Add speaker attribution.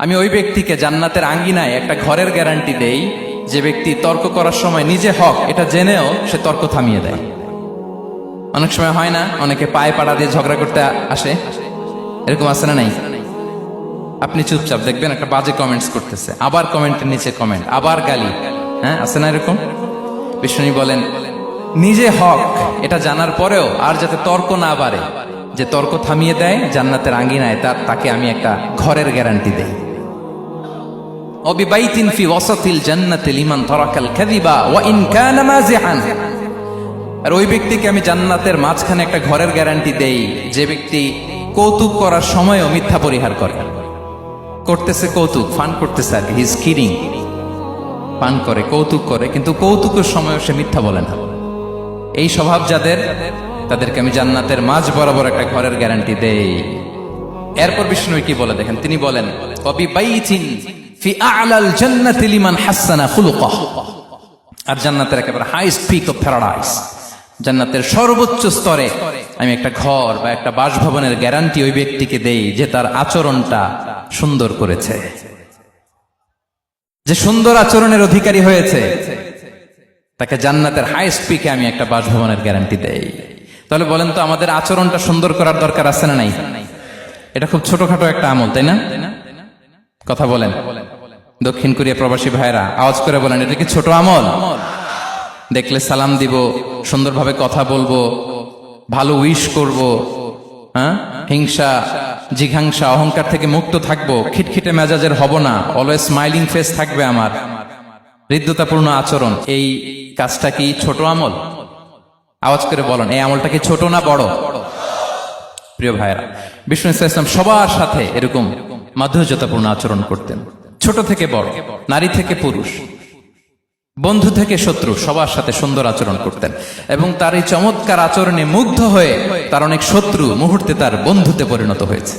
Speaker 1: আমি ওই ব্যক্তিকে জান্নাতের আঙ্গিনায় একটা ঘরের গ্যারান্টি দেই যে ব্যক্তি তর্ক করার সময় নিজে হক এটা জেনেও সে তর্ক থামিয়ে দেয়। অনেক সময় হয় না, অনেকে পায়ে পাড়া দিয়ে ঝগড়া করতে আসে, এরকম আছে না নাই? আপনি চুপচাপ দেখবেন একটা বাজে কমেন্টস করতেছে, আবার কমেন্টের নিচে কমেন্ট, আবার গালি, হ্যাঁ আছে না এরকম? বিষ্ণু বলেন নিজে হক এটা জানার পরেও আর যাতে তর্ক না বাড়ে, যে তর্ক থামিয়ে দেয় জান্নাতের আঙ্গিনায় তাকে আমি একটা ঘরের গ্যারান্টি দেই। অবিবাইতিন ফি ওয়াসাতিল জান্নাতি লিমান তারাকাল কাযিবা ওয়া ইন কানা মাযিআন। আর ওই ব্যক্তিকে আমি জান্নাতের মাঝখানে একটা ঘরের গ্যারান্টি দেই যে ব্যক্তি কৌতুক করার সময়ও মিথ্যা পরিহার করে। করতেছে কৌতুক, ফান করতেছে আর কি, হি ইজ কিডিং, পান করে, কৌতুক করে, কিন্তু কৌতুকের সময়ও সে মিথ্যা বলে না। এই স্বভাব যাদের, তাদেরকে আমি জান্নাতের মাঝ বরাবর একটা ঘরের গ্যারান্টি দেই। এরপর বিষ্ণু কি বলে দেখেন, তিনি বলেন অবিবাইতিন ফি আ'লাল জান্নাতি লিমান হাসানা খুলুকাহু। আর জান্নাতের একেবারে হাইস্ট পিক অফ প্যারাডাইস, জান্নাতের সর্বোচ্চ স্তরে আমি একটা ঘর বা একটা বাসভবনের গ্যারান্টি ওই ব্যক্তিকে দেই যে তার আচরণটা সুন্দর করেছে, যে সুন্দর আচরণের অধিকারী হয়েছে, তাকে জান্নাতের হাইস্ট পিকে আমি একটা বাসভবনের গ্যারান্টি দেই। তাহলে বলেন তো আমাদের আচরণটা সুন্দর করার দরকার আছে না নাই? এটা খুব ছোটখাটো একটা আমল, তাই না? কথা বলেন, দক্ষিণ কোরিয়া প্রবাসী ভাইরা আওয়াজ করে বলেন, এটা কি ছোট আমল? দেখলে সালাম দিব, সুন্দরভাবে কথা বলবো, ভালো উইশ করব, হ্যাঁ, হিংসা জিঘাংসা অহংকার থেকে মুক্ত থাকবো, খিটখিটে মেজাজের হব না, অলওয়েজ স্মাইলিং ফেস থাকবে আমার, হৃদ্যতাপূর্ণ আচরণ। এই কাজটা কি ছোট আমল? আওয়াজ করে বলেন, এই আমলটা কি ছোট না বড়? প্রিয় ভাইরা, বিষ্ণু ইসলাম সবার সাথে এরকম মাধুর্যতাপূর্ণ আচরণ করতেন, ছোট থেকে বড়, নারী থেকে পুরুষ, বন্ধু থেকে শত্রু, সবার সাথে সুন্দর আচরণ করতেন। এবং তার এই চমৎকার আচরণে মুগ্ধ হয়ে তার অনেক শত্রু মুহূর্তে তার বন্ধুতে পরিণত হয়েছে।